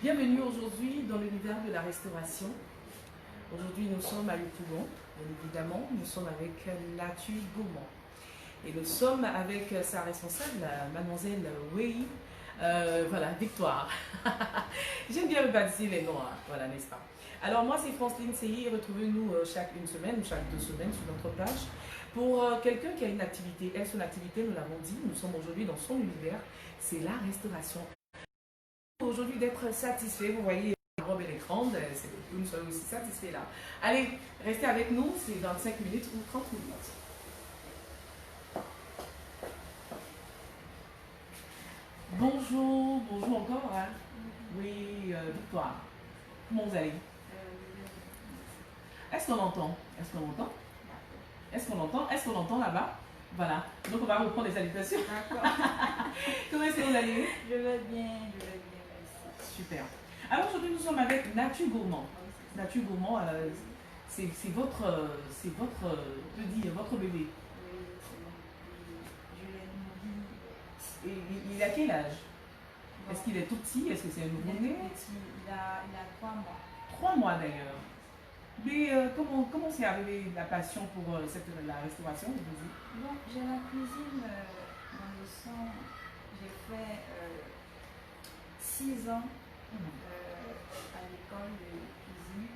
Bienvenue aujourd'hui dans l'univers de la restauration. Aujourd'hui, nous sommes à Yopougon, bien évidemment. Nous sommes avec Natu Gourmand. Et nous sommes avec sa responsable, mademoiselle Wei, voilà, Victoire. J'aime bien baptiser les noms, hein, voilà, n'est-ce pas? Alors moi, c'est Franceline Seyi. Retrouvez-nous chaque une semaine ou chaque 2 semaines sur notre page pour quelqu'un qui a une activité. Elle, son activité, nous l'avons dit, nous sommes aujourd'hui dans son univers, c'est la restauration. Aujourd'hui d'être satisfait, vous voyez la robe elle est grande, c'est que nous soyons aussi satisfaits là. Allez, restez avec nous, c'est dans 5 minutes ou 30 minutes. Bonjour, bonjour encore. Hein? Oui, Victoire. Comment vous allez? Est-ce qu'on entend? Est-ce qu'on entend? Est-ce qu'on entend? Est-ce qu'on entend là-bas? Voilà. Donc on va reprendre les salutations. D'accord. Comment est-ce que vous allez? Je vais bien, merci. Super. Alors aujourd'hui nous sommes avec Natu Gourmand. Natu Gourmand, c'est votre, je veux dire, votre bébé. Oui, c'est mon bébé. Je l'ai nourri. Et il a quel âge? Bon. Est-ce qu'il est tout petit? Est-ce que c'est un nouveau-né? Il a 3 mois. 3 mois d'ailleurs. Mais comment c'est arrivé la passion pour la restauration? Bon, j'ai la cuisine dans le sang. J'ai fait 6 ans à l'école de cuisine.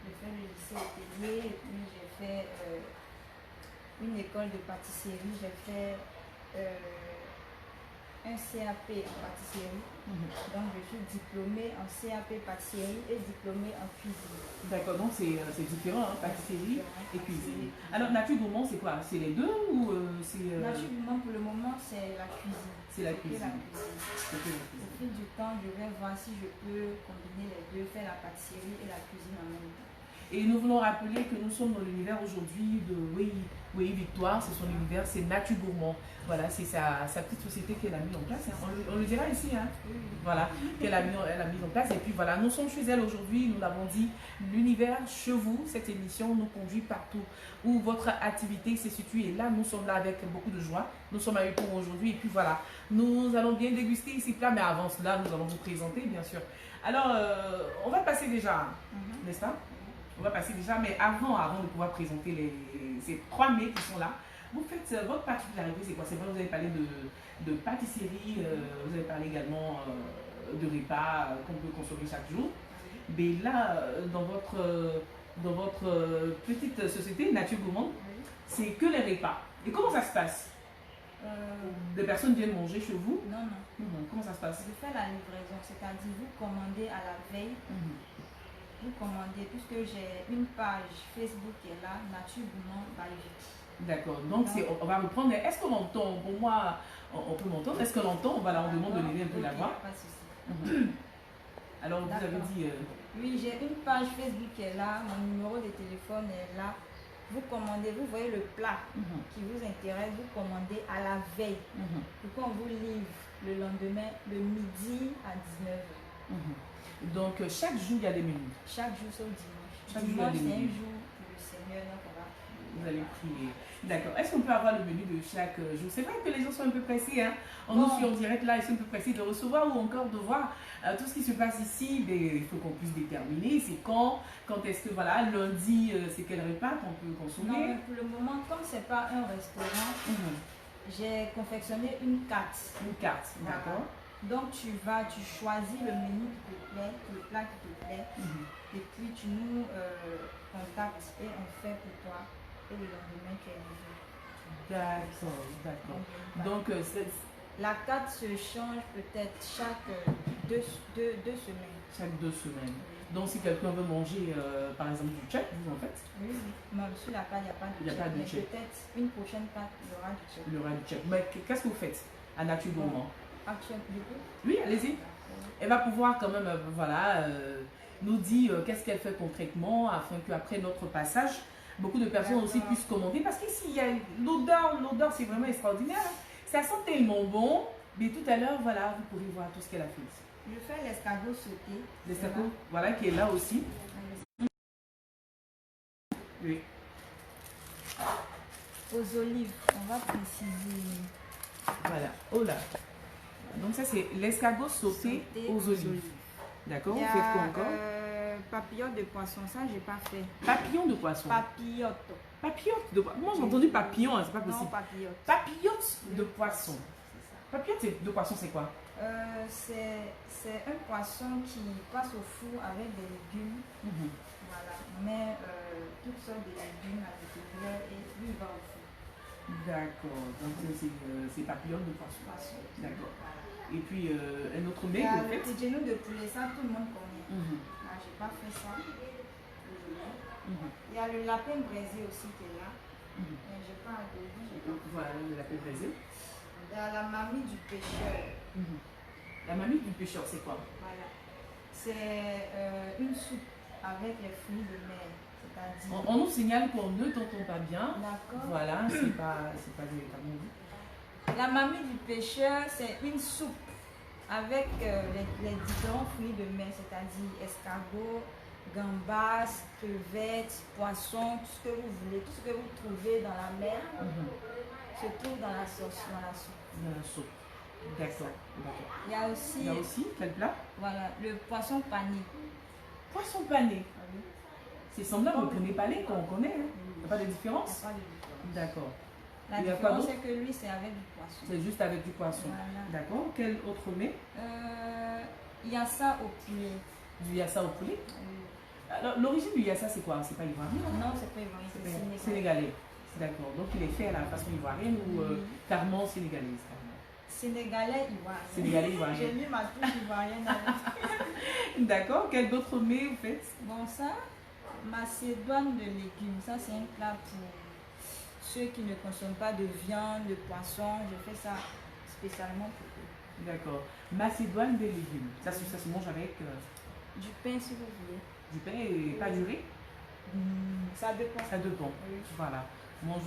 J'ai fait le lycée hôtelier et puis j'ai fait une école de pâtisserie. J'ai fait un CAP en pâtisserie. Donc je suis diplômée en CAP pâtisserie et diplômée en cuisine. D'accord, donc c'est différent, hein, pâtisserie et cuisine. Alors Natu Gourmand, c'est quoi? C'est les deux ou c'est... Natu Gourmand pour le moment c'est la cuisine. C'est la cuisine. Au fil du temps, je vais voir si je peux combiner les deux, faire la pâtisserie et la cuisine en même temps. Et nous voulons rappeler que nous sommes dans l'univers aujourd'hui de Wei Victoire, c'est son univers, c'est Natu Gourmand. Voilà, c'est sa petite société qu'elle a mise en place. Hein. On le dira ici, hein. Voilà, qu'elle a mis en place. Et puis voilà, nous sommes chez elle aujourd'hui, nous l'avons dit, l'univers chez vous, cette émission nous conduit partout où votre activité se situe. Et là, nous sommes là avec beaucoup de joie. Nous sommes avec vous aujourd'hui. Et puis voilà, nous allons bien déguster ici plat, mais avant cela, nous allons vous présenter, bien sûr. Alors, on va passer déjà, n'est-ce pas? On va passer déjà, mais avant de pouvoir présenter ces 3 mets qui sont là, vous faites votre particularité, c'est quoi? C'est vrai, vous avez parlé de pâtisserie, vous avez parlé également de repas qu'on peut consommer chaque jour. Mais là, dans votre petite société, Natu Gourmand, c'est que les repas. Et comment ça se passe? Des personnes viennent manger chez vous? Non. Comment ça se passe? Je fais la livraison, c'est-à-dire vous commandez à la veille. Vous commandez, puisque j'ai une page Facebook qui est là, Natu Gourmand by Vicky. D'accord, donc on va reprendre. Est-ce qu'on entend? Pour moi, on peut m'entendre. Est-ce qu'on entend? Voilà, on demande de lever un peu la voix. Pas de souci. Alors, vous avez dit... Oui, j'ai une page Facebook qui est là, mon numéro de téléphone est là. Vous commandez, vous voyez le plat qui vous intéresse, vous commandez à la veille. Et qu'on vous livre le lendemain, le midi à 19h. Donc, chaque jour, il y a des menus. Chaque jour, sauf dimanche. Chaque Dimanche, jour, c'est un jour pour le Seigneur, donc on va prier. Vous allez prier. D'accord. Est-ce qu'on peut avoir le menu de chaque jour? C'est vrai que les gens sont un peu pressés. Hein? On suit en direct là, ils sont un peu pressés de recevoir ou encore de voir tout ce qui se passe ici. Mais il faut qu'on puisse déterminer. C'est quand est-ce que, voilà, lundi, c'est quel repas qu'on peut consommer? Non, mais pour le moment, comme ce n'est pas un restaurant, j'ai confectionné une carte. Une carte, d'accord. Donc tu choisis le menu qui te plaît, le plat qui te plaît, et puis tu nous contactes et on fait pour toi. Et le lendemain tu es livré. D'accord. Donc la carte se change peut-être chaque 2 semaines. Chaque 2 semaines. Donc si quelqu'un veut manger par exemple du tchèque, vous en faites? Oui. Non, sur la carte, il n'y a pas de tchèque. Peut-être une prochaine carte, il y aura du tchèque. Il y aura du tchèque. Mais qu'est-ce que vous faites à Natu Gourmand? Actuellement. Oui, allez-y. Elle va pouvoir quand même, voilà, nous dire qu'est-ce qu'elle fait concrètement afin qu'après notre passage, beaucoup de personnes aussi puissent commander. Parce qu'ici, il y a l'odeur, c'est vraiment extraordinaire. Ça sent tellement bon. Mais tout à l'heure, voilà, vous pourrez voir tout ce qu'elle a fait. Je fais l'escargot sauté. L'escargot, voilà, qui est là aussi. Oui. Aux olives, on va préciser. Voilà, oh là. Donc ça c'est l'escargot sauté aux olives. D'accord, Il y vous a, faites quoi encore? Papillote de poisson, ça j'ai pas fait. Papillon de poisson. Papillote. Papillote de poisson. Moi j'ai entendu papillon, hein, c'est pas Non, possible. papillote. Papillote de poisson. C'est ça. Papillote de poisson, c'est quoi? C'est un poisson qui passe au four avec des légumes. Voilà. Mais toutes sortes de légumes à l'intérieur et lui il va au four. D'accord, donc c'est papillote de poisson. D'accord. Voilà. Et puis un autre Il mets y que a vous le faites? petit genou de poulet, ça tout le monde connaît. Mhm. J'ai pas fait ça. Il y a le lapin braisé aussi qui est là. Mais j'ai pas adoré. Voilà, le lapin braisé. Il y a la mamie du pêcheur. La mamie du pêcheur, c'est quoi? Voilà. C'est une soupe avec les fruits de mer. C'est-à-dire. On nous signale qu'on ne t'entend pas bien. D'accord. Voilà, c'est pas véritablement dit. La mamie du pêcheur, c'est une soupe avec les différents fruits de mer, c'est-à-dire escargot, gambas, crevettes, poissons, tout ce que vous voulez, tout ce que vous trouvez dans la mer se trouve dans la sauce, dans la soupe. Dans la soupe. D'accord. Il y a aussi, Quel plat? voilà, le poisson pané. Poisson pané. C'est semblable au poulet pané qu'on connaît. Il n'y a pas de différence? Il n'y a pas de différence. D'accord. La Il y a différence, quoi c'est que lui, c'est avec du poisson. C'est juste avec du poisson. Voilà. D'accord. Quel autre mets? Il y a ça au poulet. Du yassa au poulet? Alors, l'origine du yassa, c'est quoi? C'est pas ivoirien? Non, c'est pas ivoirien, c'est sénégalais. Sénégalais. D'accord. Donc, il est fait à la façon ivoirienne ou carrément sénégalaise? Sénégalais ivoirien. Sénégalais ivoirien. J'ai mis ma touche ivoirienne avec. D'accord. Quel autre mets vous faites? Bon, ça, macédoine de légumes. Ça, c'est un plat pour ceux qui ne consomment pas de viande, de poisson. Je fais ça spécialement pour eux. D'accord. Macédoine des légumes. Ça se mange avec du pain si vous voulez. du pain et pas du riz? Ça dépend. Ça dépend. Oui. Voilà. Moi,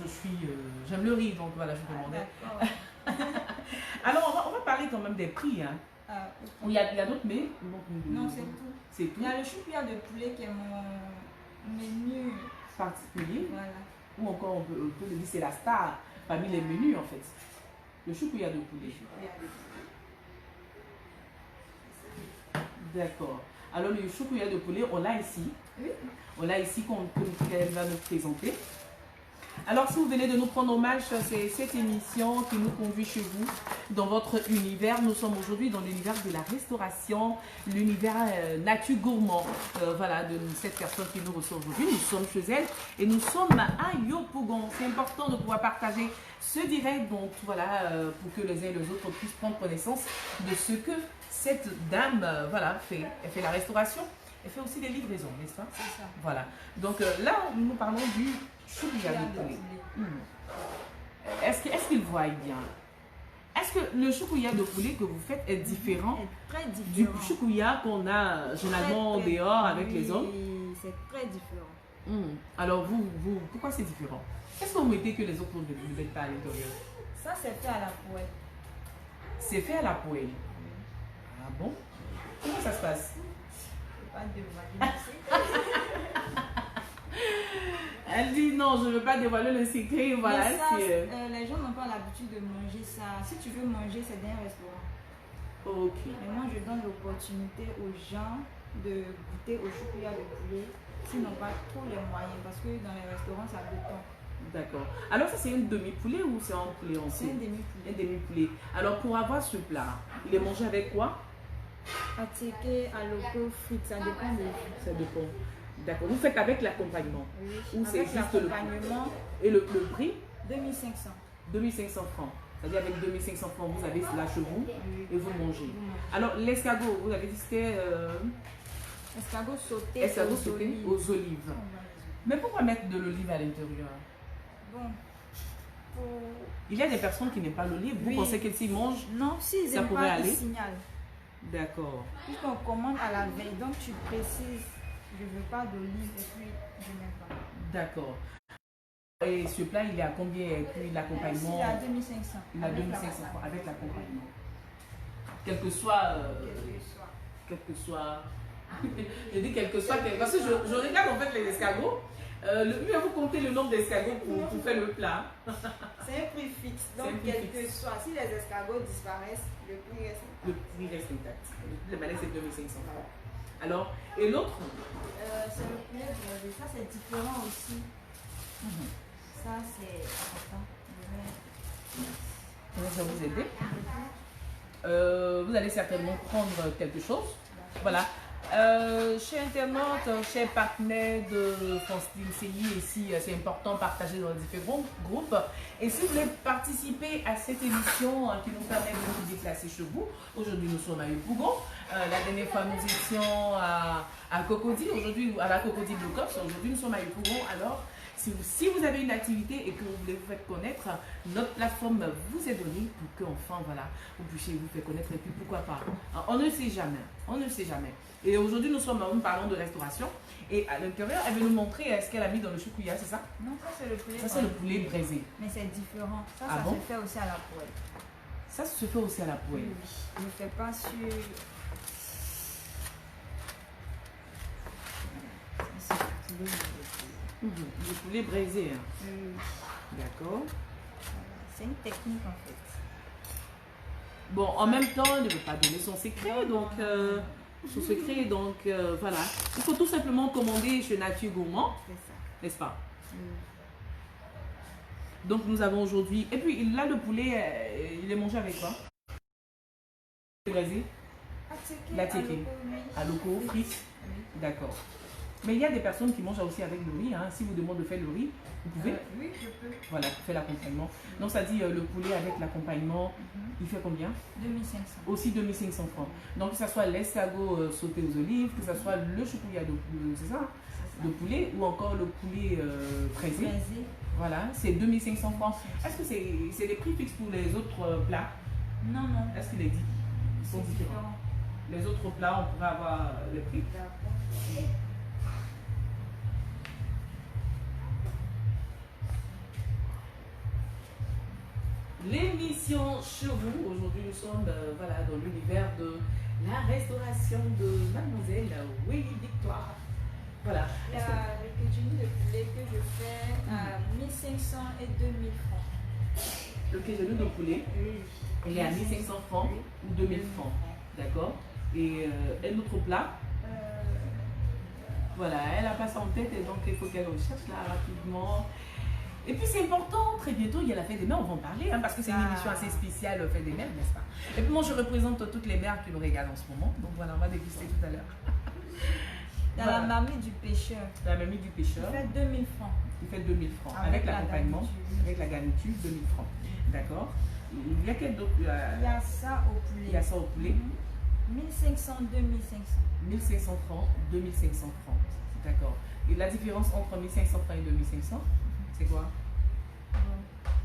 j'aime le riz, donc voilà, je vous demandais. D'accord. Alors, on va parler quand même des prix. Hein. Ok. Il y a d'autres mets? Non, c'est tout. C'est tout Il y a le choupiat de poulet qui est mon menu. particulier. Voilà. Ou encore, on peut le dire, c'est la star parmi les menus en fait. Le choukouya de poulet. D'accord. Alors, le choukouya de poulet, on l'a ici. Oui. On l'a ici qu'elle va nous présenter. Alors, si vous venez de nous prendre hommage, c'est cette émission qui nous conduit chez vous, dans votre univers. Nous sommes aujourd'hui dans l'univers de la restauration, l'univers nature gourmand. Voilà, de cette personne qui nous reçoit aujourd'hui. Nous sommes chez elle et nous sommes à Yopougon. C'est important de pouvoir partager ce direct, donc voilà, pour que les uns et les autres puissent prendre connaissance de ce que cette dame, voilà, fait. Elle fait la restauration. Elle fait aussi des livraisons, n'est-ce pas? C'est ça. Voilà. Donc là, nous parlons du choukouya de poulet. Est-ce qu'il voit bien? Est-ce que le choukouya de poulet que vous faites est différent Très du différent. choukouya qu'on a généralement Très, dehors avec les hommes? Oui, c'est très différent. Alors pourquoi c'est différent? Qu'est-ce que vous mettez que les autres ne mettent pas à l'intérieur? Ça, c'est fait à la poêle. C'est fait à la poêle. Ah bon? Comment ça se passe? Pas de validation. Elle dit non, je ne veux pas dévoiler le secret. Voilà, Mais ça, les gens n'ont pas l'habitude de manger ça. Si tu veux manger, c'est dans un restaurant. Ok. Mais moi, je donne l'opportunité aux gens de goûter au choukouya de poulet s'ils n'ont pas trop les moyens. Parce que dans les restaurants, ça dépend. D'accord. Alors ça, c'est une demi-poulet ou c'est un poulet entier? C'est un demi-poulet. Un demi-poulet. Alors pour avoir ce plat, il est mangé avec quoi? Attiqué à l'eau frites, ça dépend de vous. Ça dépend. D'accord. Vous faites avec l'accompagnement? Oui. Ou c'est Avec juste l'accompagnement, Et le prix? 2500. 2500 francs. C'est-à-dire avec 2500 francs, vous avez cela chez vous Oui. et vous mangez. Vous mangez. Alors l'escargot, vous avez dit que c'était Escargot sauté escargot aux sauté olives. aux olives. On va les Mais pourquoi mettre de l'olive à l'intérieur? Bon, pour... Il y a des personnes qui n'aiment pas l'olive. Vous Oui. pensez que s'ils mangent? Non, s'ils Ça n'aiment pourrait pas, aller? ils signalent. D'accord. Puisqu'on commande à la veille, donc tu précises, je ne veux pas d'olive et puis je n'aime pas. D'accord. Et ce plat, il est à combien? Et puis l'accompagnement? Il est à 2500. Il a avec 2500 la francs avec l'accompagnement. Quel que soit. Quel que soit. Je dis quel que soit. Parce que je regarde en fait les escargots. Mieux vous comptez le nombre d'escargots pour faire le plat. C'est un prix fixe. C'est un Donc, prix quel fixe. que soit, si les escargots disparaissent, le prix reste. Le prix reste intact. Le prix de c'est 2500 francs. Alors, et l'autre? C'est le poulet braisé. Ça, c'est différent aussi. Ça, c'est important. Je vais vous aider. Vous allez certainement prendre quelque chose. Voilà. Chers internautes, chers partenaires de France CI, ici, c'est important de partager dans différents groupes. Et si vous voulez participer à cette émission qui nous permet de nous déplacer chez vous, aujourd'hui nous sommes à Yopougon. La dernière fois nous étions à Cocody, aujourd'hui à la Cocody Blue Cops, aujourd'hui nous sommes à Yopougon. Alors, si vous avez une activité et que vous voulez vous faire connaître, notre plateforme vous est donnée pour que enfin voilà, vous puissiez vous faire connaître et puis pourquoi pas. On ne sait jamais, on ne sait jamais. Et aujourd'hui nous parlons de restauration et à l'intérieur elle veut nous montrer ce qu'elle a mis dans le choukouya, c'est ça? Non, ça c'est le poulet. Ça c'est le poulet braisé. Mais c'est différent. Ça, ça se fait aussi à la poêle. Ça se fait aussi à la poêle. Oui, ne fais pas sur... Du poulet braisé. D'accord. C'est une technique en fait. Bon, en même temps, elle ne veut pas donner son secret, donc voilà. Il faut tout simplement commander chez Nature Gourmand, n'est-ce pas? Donc nous avons aujourd'hui, et puis là le poulet, il est mangé avec quoi? Braisé? La teke. À loco, frites. D'accord. Mais il y a des personnes qui mangent aussi avec le riz. Hein. Si vous demandez de faire le riz, vous pouvez. Oui, je peux. Voilà, pour faire l'accompagnement. Donc ça dit le poulet avec l'accompagnement, il fait combien? 2500. Aussi 2500 francs. Donc que ce soit l'escargot sauté aux olives, que ce soit le choukouya c'est ça, de poulet ou encore le poulet braisé. Voilà, c'est 2500 francs. Est-ce que c'est les prix fixes pour les autres plats? Non, non. Est-ce qu'il est dit? Ils sont différents. Les autres plats, on pourrait avoir les prix. L'émission chez vous, aujourd'hui nous sommes voilà, dans l'univers de la restauration de Mademoiselle Willy Victoire. Voilà. Il y a le kéjini de poulet que je fais à 1500 et 2000 francs. Le kéjini de poulet, il est à 1500 francs ou 2000 francs. D'accord. Et un autre plat. Voilà, elle a pas ça en tête et donc il faut qu'elle recherche là rapidement. Et puis c'est important, très bientôt il y a la fête des mères, on va en parler, hein, parce que c'est une émission assez spéciale, fête des mères, n'est-ce pas? Et puis moi je représente toutes les mères qui nous regardent en ce moment, donc voilà, on va déguster tout à l'heure. Dans la marmite du pêcheur. La marmite du pêcheur. Il fait 2000 francs. Il fait 2000 francs, avec l'accompagnement, avec la garniture, 2000 francs. D'accord. Il y a quel d'autre? Il y a ça au poulet. Il y a ça au poulet. 1500, 2500. 1500 francs, 2500 francs. D'accord. Et la différence entre 1500 francs et 2500, c'est quoi?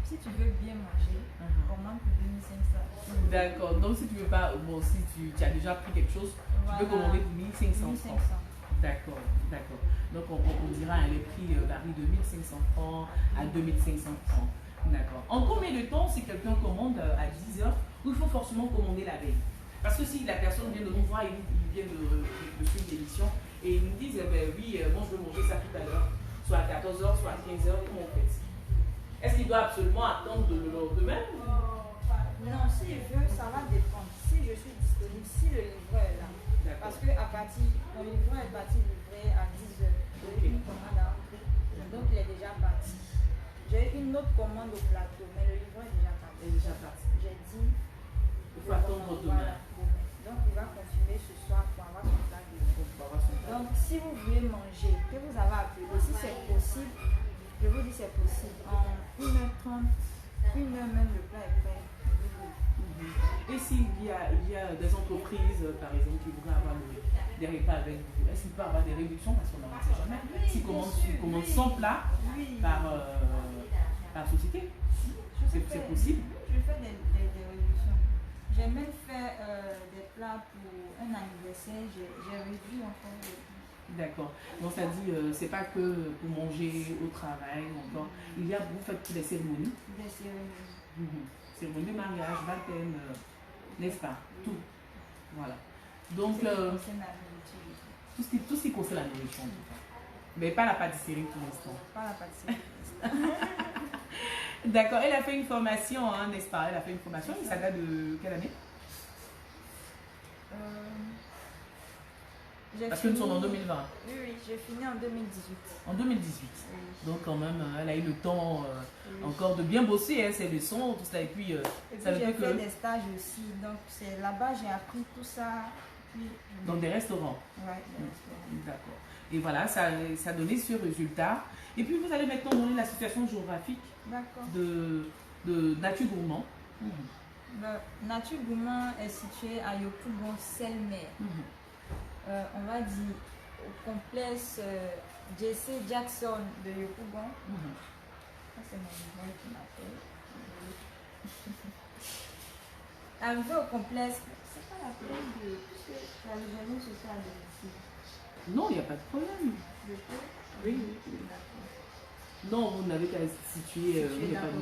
Si tu veux bien manger, commande pour 2500. D'accord. Donc si tu veux pas, bon, si tu as déjà pris quelque chose, voilà, tu peux commander pour 1500 francs. D'accord, d'accord. Donc on dira, hein, les prix varient de 1500 francs à 2500 francs. D'accord. En combien de temps si quelqu'un commande à 10 heures, ou il faut forcément commander la veille? Parce que si la personne vient de nous voir, il vient de suivre l'émission et ils nous disent, eh ben, oui, moi je veux manger ça tout à l'heure, soit à 14 heures, soit à 15 heures, comment on fait? Est-ce qu'il doit absolument attendre le lendemain? Non, s'il veut, ça va dépendre. Si je suis disponible, si le livreur est là. Parce que à partir, mon livreur est parti livrer à 10 heures. J'ai une commande à entrer, donc il est déjà parti. J'ai une autre commande au plateau, mais le livreur est déjà parti. J'ai dit, il faut attendre demain. Donc il va confirmer ce soir pour avoir son plat de demain. Donc si vous voulez manger, que vous avez appelé, si c'est possible, je vous dis c'est possible. En 1h30, 1h même le plat est prêt. Et s'il y a des entreprises, par exemple, qui voudraient avoir des repas avec vous, est-ce qu'il peut avoir des réductions? Parce qu'on ne sait jamais. S'ils commandent 100 plats par société, c'est possible. Je fais des réductions. J'ai même fait des plats pour un anniversaire, j'ai réduit encore. D'accord. Donc ça dit, c'est pas que pour manger au travail, encore. Il y a, vous faites des cérémonies? Des cérémonies. Cérémonie de mariage, baptême, n'est-ce pas? Tout. Voilà. Donc, tout ce qui concerne la nourriture, en tout cas. Mais pas la pâtisserie pour l'instant. Pas la pâtisserie. D'accord. Elle a fait une formation, hein, n'est-ce pas? Elle a fait une formation. Ça date de quelle année? Parce que nous sommes en 2020. Oui, oui, j'ai fini en 2018. En 2018. Oui. Donc quand même, elle a eu le temps encore de bien bosser ses leçons, tout ça. Et puis, Et ça puis veut j'ai dire fait que... des stages aussi. Donc c'est là-bas j'ai appris tout ça. Puis, Dans des restaurants. Ouais, des restaurants. D'accord. Et voilà, ça a donné ce résultat. Et puis vous allez maintenant donner la situation géographique de Nature Gourmand. Nature Gourmand est situé à Yopougon-Selmer. On va dire au complexe JC Jackson de Yopougon. Ça, c'est mon rival qui m'appelle. Arrivé au complexe, c'est pas la peine de. Puisque tu as le genou social de ici. Non, il n'y a pas de problème. Oui. Non, vous n'avez qu'à situer.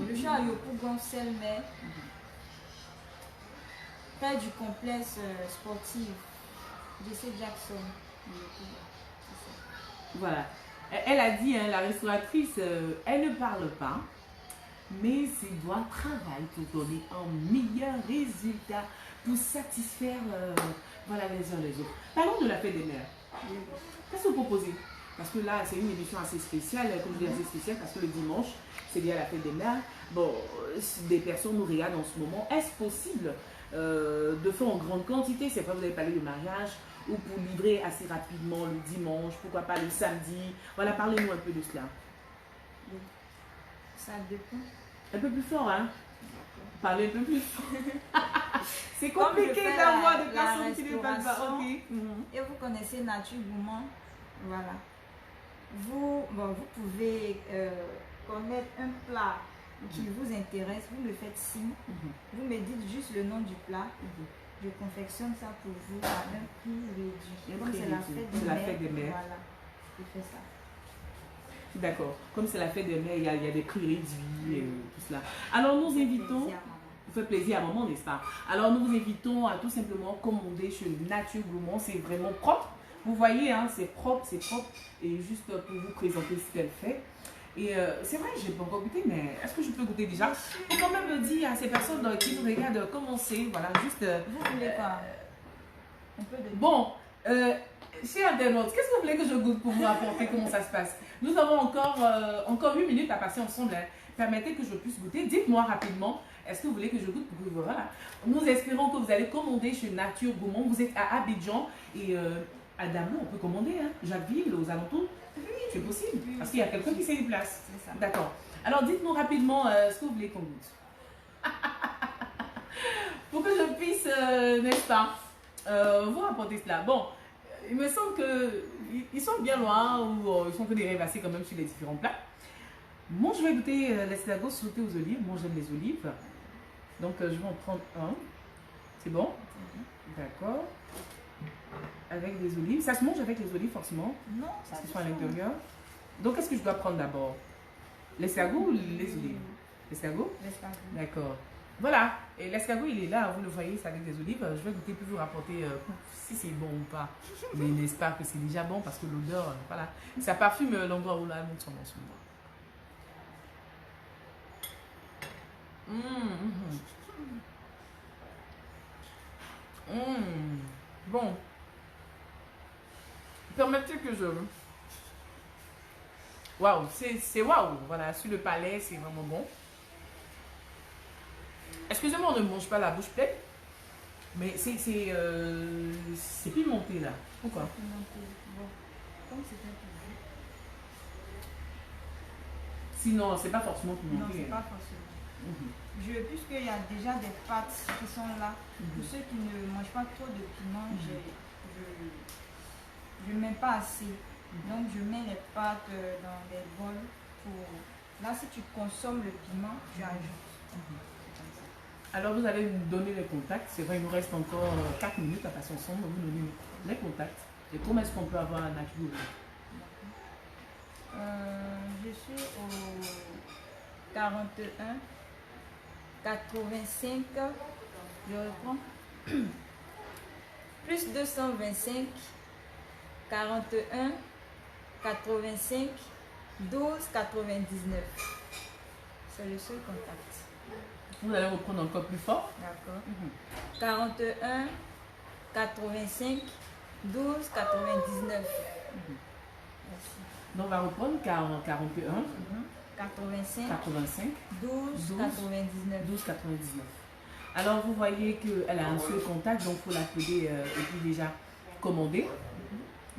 Je suis à Yopougon-Selmer, près du complexe sportif JC Jackson. Voilà. Elle a dit, hein, la restauratrice, elle ne parle pas, mais c'est doit travailler pour donner un meilleur résultat, pour satisfaire voilà, les uns les autres. Parlons de la fête des mères. Qu'est-ce que vous proposez? Parce que là, c'est une édition assez spéciale, comme je dis assez spéciale, parce que le dimanche, c'est lié à la fête des mères. Bon, si des personnes nous regardent en ce moment, est-ce possible de faire en grande quantité? C'est vrai, vous avez parlé de mariage, ou pour livrer assez rapidement le dimanche, pourquoi pas le samedi. Voilà, parlez-nous un peu de cela. Ça dépend. Un peu plus fort, hein? Parlez un peu plus fort. C'est compliqué d'avoir des personnes qui ne parlent pas. Okay. Et vous connaissez Nature Gourmand, voilà. Vous pouvez connaître un plat qui vous intéresse, vous me faites signe, vous me dites juste le nom du plat, je confectionne ça pour vous à un prix réduit. Comme c'est la fête des mères, voilà, je fais ça. D'accord. Comme c'est la fête des mères, il y a des prix réduits et tout cela. Alors nous invitons, vous faites plaisir à maman, n'est-ce pas? Alors nous vous invitons à tout simplement commander chez Nature Gourmand. C'est vraiment propre. Vous voyez, hein, c'est propre. Et juste pour vous présenter ce qu'elle fait. Et c'est vrai, je n'ai pas encore goûté, mais est-ce que je peux goûter déjà? Faut quand même dire à ces personnes qui nous regardent comment c'est. Voilà, juste. Vous voulez quoi? Un peu de. Bon, chers internautes, qu'est-ce que vous voulez que je goûte pour vous rapporter comment ça se passe? Nous avons encore 8 minutes à passer ensemble. Hein. Permettez que je puisse goûter. Dites-moi rapidement, est-ce que vous voulez que je goûte pour que vous voilà. Nous espérons que vous allez commander chez Nature Gourmand. Vous êtes à Abidjan et à Damo, on peut commander. Hein. Jacquesville, aux alentours. C'est possible. Parce qu'il y a quelqu'un qui s'est une place. D'accord. Alors dites-nous rapidement ce que vous voulez qu'on goûte. Pour que je puisse, n'est-ce pas, vous rapporter cela. Bon, il me semble qu'ils sont bien loin ou ils sont que des rêvassés quand même sur les différents plats. Moi, je vais goûter l'escargot sauté aux olives. Moi, j'aime les olives. Donc, je vais en prendre un. C'est bon? D'accord. Avec des olives. Ça se mange avec les olives, forcément? Non, ça se fait à l'intérieur. Donc, qu'est-ce que je dois prendre d'abord? L'escargot ou les olives? L'escargot? L'escargot. D'accord. Voilà. Et l'escargot, il est là. Vous le voyez, c'est avec des olives. Je vais goûter pour vous rapporter si c'est bon ou pas. Mais j'espère que c'est déjà bon parce que l'odeur, voilà. Ça parfume l'endroit où là, nous sommes en ce moment. Bon. Permettez que je... Waouh, c'est waouh. Voilà, sur le palais, c'est vraiment bon. Excusez-moi, on ne mange pas la bouche pleine. Mais c'est pimenté là. Pourquoi? Bon, comme c'est un peu. Sinon, c'est pas forcément pimenté. Non, c'est pas forcément. Puisqu'il y a déjà des pâtes qui sont là, pour ceux qui ne mangent pas trop de piment, je ne mets pas assez. Donc je mets les pâtes dans des bols pour... Là, si tu consommes le piment, tu ajoutes. Alors vous allez nous donner les contacts. C'est vrai, il nous reste encore 4 minutes à passer ensemble. Vous donnez les contacts. Et comment est-ce qu'on peut avoir un Nature Gourmand? Je suis au 41 85, je reprends, plus 225 41 85 12 99. C'est le seul contact. Vous allez reprendre encore plus fort. D'accord. 41 85 12,99. Donc, on va reprendre 41, 85, 85, 12,99. 12,99. Alors, vous voyez qu'elle a un seul contact, donc il faut l'appeler et puis déjà commander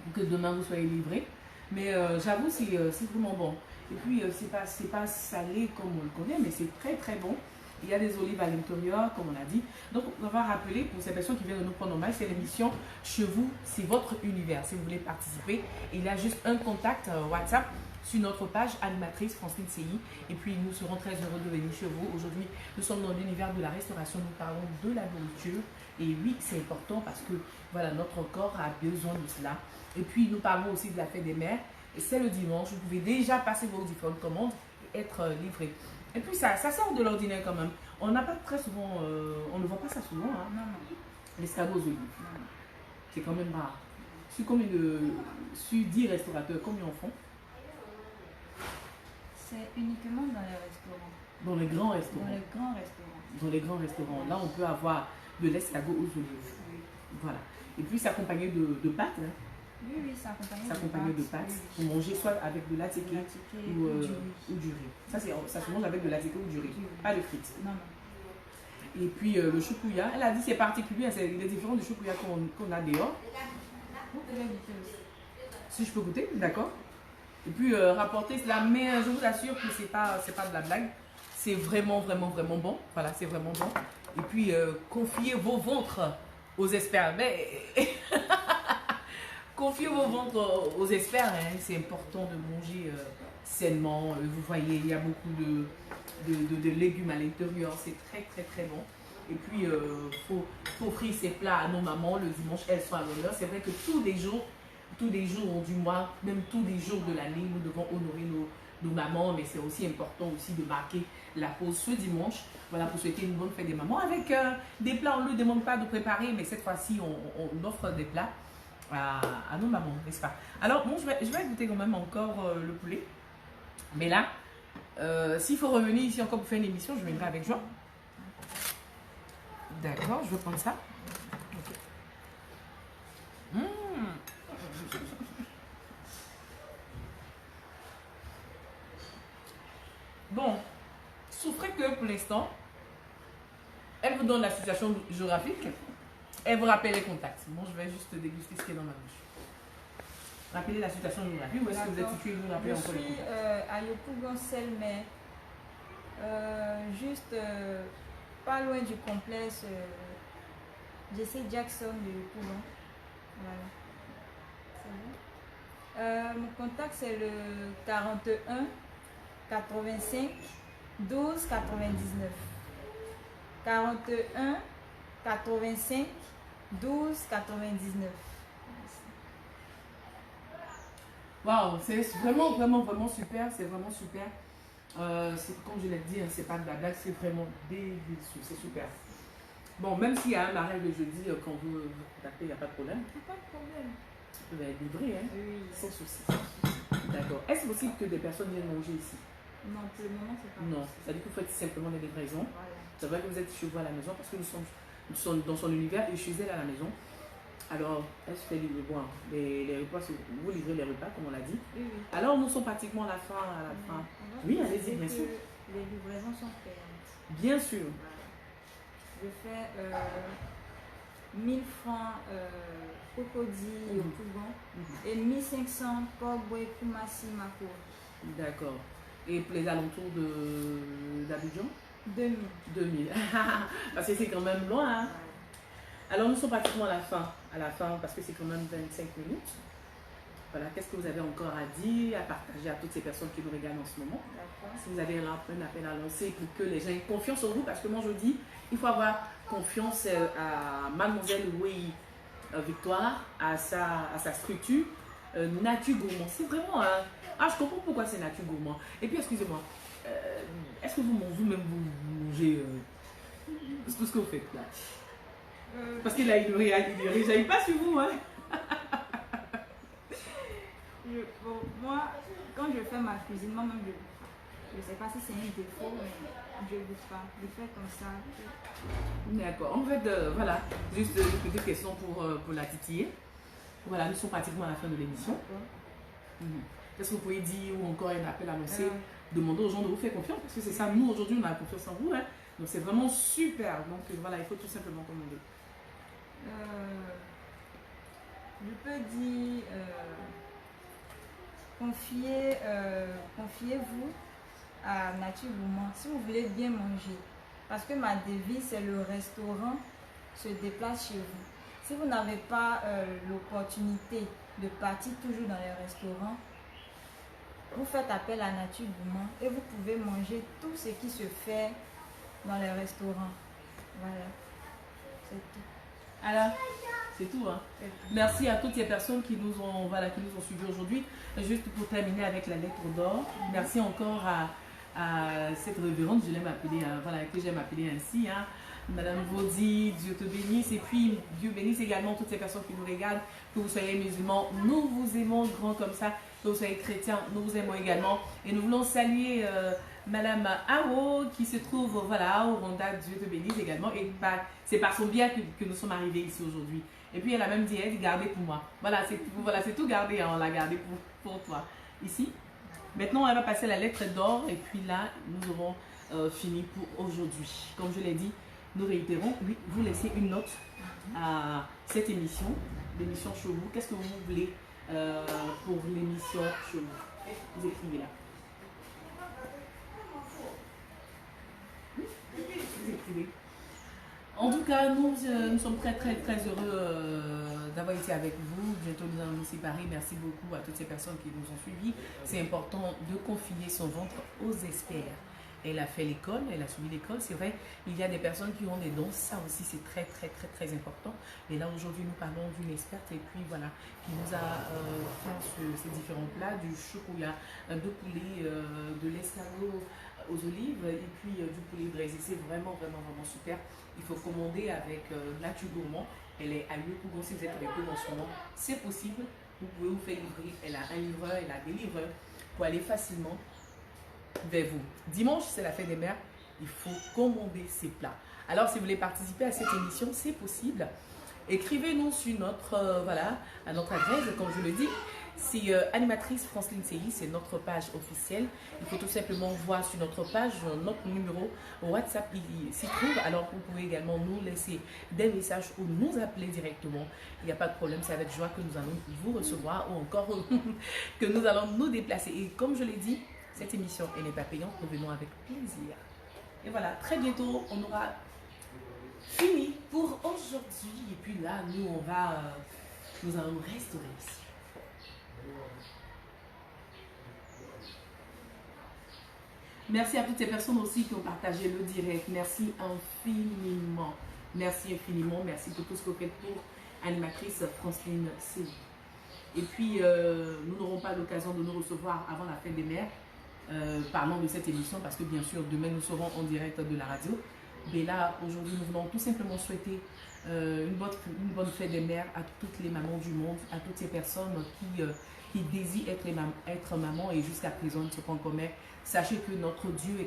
pour que demain vous soyez livré. Mais j'avoue, c'est vraiment bon. Et puis, c'est pas salé comme on le connaît, mais c'est très très bon. Il y a des olives à l'intérieur, comme on a dit. Donc, on va rappeler pour ces personnes qui viennent de nous prendre en main, c'est l'émission Chez vous, c'est votre univers. Si vous voulez participer, il y a juste un contact WhatsApp sur notre page animatrice Francine CI. Et puis, nous serons très heureux de venir chez vous. Aujourd'hui, nous sommes dans l'univers de la restauration. Nous parlons de la nourriture. Et oui, c'est important parce que voilà, notre corps a besoin de cela. Et puis, nous parlons aussi de la fête des mères. Et c'est le dimanche. Vous pouvez déjà passer vos différentes commandes et être livré. Et puis, ça sort de l'ordinaire quand même. On n'a pas très souvent, on ne voit pas ça souvent. Hein. Non. L'escargot aux olives. C'est quand même rare. Sur 10 restaurateurs, combien en font? C'est uniquement dans les restaurants. Dans les grands restaurants. Dans les grands restaurants. Dans les grands restaurants. Là, on peut avoir de l'escargot aux olives. Oui. Voilà. Et puis, c'est accompagné de pâtes. Hein. Oui, c'est accompagné de pâtes. Pour manger soit avec de l'attiqué ou du riz. Ça se mange avec de l'attiqué ou du riz. Pas de frites. Non. Et puis le choukouya, elle a dit c'est particulier, il est différent du choukouya qu'on a dehors. Vous pouvez goûter aussi. Si je peux goûter, d'accord. Et puis rapporter cela, mais je vous assure que c'est pas de la blague. C'est vraiment, vraiment, vraiment bon. Voilà, c'est vraiment bon. Et puis confiez vos ventres aux experts. Mais confiez vos ventres aux experts. Hein. C'est important de manger sainement. Vous voyez, il y a beaucoup de légumes à l'intérieur. C'est très, très, très bon. Et puis, faut offrir ces plats à nos mamans le dimanche. Elles sont à l'honneur. C'est vrai que tous les jours du mois, même tous les jours de l'année, nous devons honorer nos mamans. Mais c'est aussi important aussi de marquer la pause ce dimanche. Voilà, pour souhaiter une bonne fête des mamans. Avec des plats, on ne leur demande pas de préparer. Mais cette fois-ci, on offre des plats à nos mamans, n'est-ce pas? Alors, bon, je vais goûter quand même encore le poulet. Mais là, s'il faut revenir ici encore pour faire une émission, je viendrai avec joie. D'accord, je vais prendre ça. Mmh. Bon, souffrez que pour l'instant, elle vous donne la situation géographique. Elle vous rappelle les contacts. Bon, je vais juste déguster ce qui est dans ma bouche. Rappelez la situation géographique. Où est-ce que vous êtes situé? Vous rappelez encore les contacts. Je suis à Yopougon-Selmer, juste pas loin du complexe Jesse Jackson de Yopougon. Voilà. Mon contact c'est le 41 85 12 99. 41 85 12 99. Waouh, c'est vraiment, vraiment, vraiment super. C'est vraiment super. Comme je l'ai dit, hein, c'est pas de la blague, c'est vraiment délicieux. C'est super. Bon, même s'il y a un arrêt le jeudi, quand vous contactez, il n'y a pas de problème. Il n'y a pas de problème. Vous allez être livré, hein? Oui. Sans souci. D'accord. Est-ce possible que des personnes viennent manger ici? Non, pour le moment, c'est pas Non, possible. c'est-à-dire que vous faites simplement des livraisons. Voilà. C'est vrai que vous êtes chez vous à la maison parce que nous sommes dans son univers et chez elle à la maison. Alors, elle se fait livrer les repas, vous livrez les repas comme on l'a dit. Oui. Alors, nous sommes pratiquement à la fin. Oui, allez-y, bien sûr. Les livraisons sont payantes. Bien sûr. Je fais 1000 francs Cocody au Pougon et 1500 Pogboy Koumassi Mako. D'accord. Et pour les alentours d'Abidjan? 2000. 2000. Parce que c'est quand même loin. Hein? Alors, nous sommes pratiquement à la fin parce que c'est quand même 25 minutes. Voilà, qu'est-ce que vous avez encore à dire, à partager à toutes ces personnes qui nous regardent en ce moment? Si vous avez un appel à lancer pour que les gens aient confiance en vous, parce que moi je dis, il faut avoir confiance à Mademoiselle Wei Victoire, à sa structure, Nature Gourmand. C'est vraiment je comprends pourquoi c'est Nature Gourmand. Et puis, excusez-moi, est-ce que vous-même vous mangez tout ce que vous faites là? Parce qu'il ne réagit pas sur vous, hein? Moi, quand je fais ma cuisine, moi-même, je ne sais pas si c'est un défaut, mais je ne goûte pas. Je fais comme ça. D'accord. En fait, voilà, juste une petite question pour la titiller. Voilà, nous sommes pratiquement à la fin de l'émission. Qu'est-ce que vous pouvez dire ou encore un appel annoncé? Demandez aux gens de vous faire confiance parce que c'est ça, nous aujourd'hui on a confiance en vous. Hein. Donc c'est vraiment super. Donc voilà, il faut tout simplement commander. Je peux dire, confiez-vous à Nature Gourmand si vous voulez bien manger. Parce que ma devise, c'est le restaurant se déplace chez vous. Si vous n'avez pas l'opportunité de partir toujours dans les restaurants, vous faites appel à Nature Gourmand et vous pouvez manger tout ce qui se fait dans les restaurants. Voilà, c'est tout. Alors, c'est tout, hein. Merci à toutes ces personnes qui nous ont, voilà, qui nous ont suivis aujourd'hui. Juste pour terminer avec la lettre d'or, merci encore à cette révérende, je l'aime appeler, voilà, que j'aime appeler ainsi, hein. Madame Vaudi, Dieu te bénisse, et puis Dieu bénisse également toutes ces personnes qui nous regardent, que vous soyez musulmans, nous vous aimons grand comme ça, que vous soyez chrétiens, nous vous aimons également, et nous voulons saluer Madame Awo qui se trouve voilà, au Rwanda, Dieu te bénisse également, et c'est par son bien que nous sommes arrivés ici aujourd'hui. Et puis elle a même dit, elle dit gardez pour moi. Voilà, c'est tout gardé, hein, on l'a gardé pour toi. Ici, maintenant elle va passer la lettre d'or, et puis là, nous aurons fini pour aujourd'hui. Comme je l'ai dit, nous réitérons, oui, vous laissez une note à cette émission, l'émission Chevaux. Qu'est-ce que vous voulez pour l'émission Chevaux? Vous écrivez là. Vous écrivez. En tout cas, nous sommes très heureux d'avoir été avec vous. Bientôt nous allons nous séparer. Merci beaucoup à toutes ces personnes qui nous ont suivis. C'est important de confier son ventre aux experts. Elle a fait l'école, elle a suivi l'école, c'est vrai, il y a des personnes qui ont des dons, ça aussi c'est très important. Et là aujourd'hui nous parlons d'une experte et puis voilà, qui nous a fait ces différents plats, du chocolat, de poulet, de l'escargot aux olives et puis du poulet braisé, c'est vraiment super. Il faut commander avec Nature Gourmand, elle est à Yopougon, si vous êtes avec eux en ce moment, c'est possible, vous pouvez vous faire livrer, elle a un livreur, elle a des livreurs pour aller facilement vers vous. Dimanche, c'est la fête des mères. Il faut commander ces plats. Alors, si vous voulez participer à cette émission, c'est possible. Écrivez-nous sur notre, voilà, à notre adresse, comme je le dis. C'est Animatrice Franceline CI, c'est notre page officielle. Il faut tout simplement voir sur notre page notre numéro WhatsApp, il s'y trouve. Alors, vous pouvez également nous laisser des messages ou nous appeler directement. Il n'y a pas de problème, c'est avec joie que nous allons vous recevoir ou encore que nous allons nous déplacer. Et comme je l'ai dit, cette émission, elle n'est pas payante, nous venons avec plaisir. Et voilà, très bientôt, on aura fini pour aujourd'hui. Et puis là, nous allons restaurer ici. Merci à toutes ces personnes aussi qui ont partagé le direct. Merci infiniment. Merci infiniment. Merci pour tout ce que vous faites pour Animatrice Franceline CI. Et puis, nous n'aurons pas l'occasion de nous recevoir avant la fête des mères. Parlons de cette émission parce que bien sûr demain nous serons en direct de la radio, mais là aujourd'hui nous voulons tout simplement souhaiter une bonne fête des mères à toutes les mamans du monde, à toutes ces personnes qui désirent être maman et jusqu'à présent ne sont pas encore mères. Sachez que notre Dieu est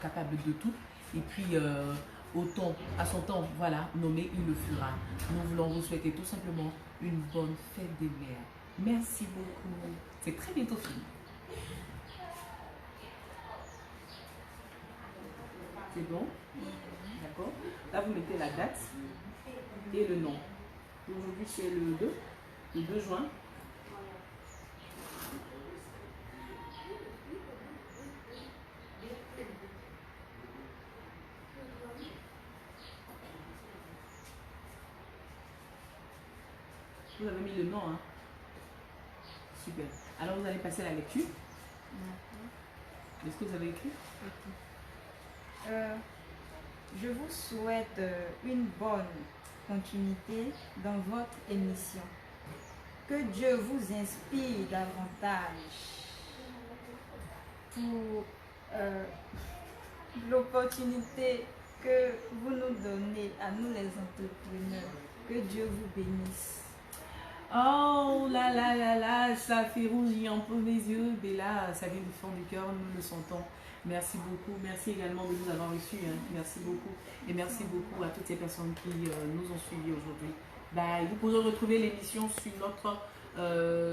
capable de tout et puis à son temps, voilà, nommé, il le fera. Nous voulons vous souhaiter tout simplement une bonne fête des mères. Merci beaucoup, c'est très bientôt fini. C'est bon? D'accord. Là, vous mettez la date et le nom. Aujourd'hui, c'est le 2 juin. Vous avez mis le nom, hein? Super. Alors, vous allez passer à la lecture. Est-ce que vous avez écrit? Je vous souhaite une bonne continuité dans votre émission. Que Dieu vous inspire davantage pour l'opportunité que vous nous donnez à nous les entrepreneurs. Que Dieu vous bénisse. Oh là là là là, ça fait rougir un peu mes yeux, mais là, ça vient du fond du cœur, nous le sentons. Merci beaucoup, merci également de nous avoir reçus, hein. Merci beaucoup et merci beaucoup à toutes ces personnes qui nous ont suivis aujourd'hui. Bye. Vous pourrez retrouver l'émission sur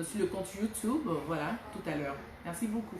sur le compte YouTube, voilà, tout à l'heure. Merci beaucoup.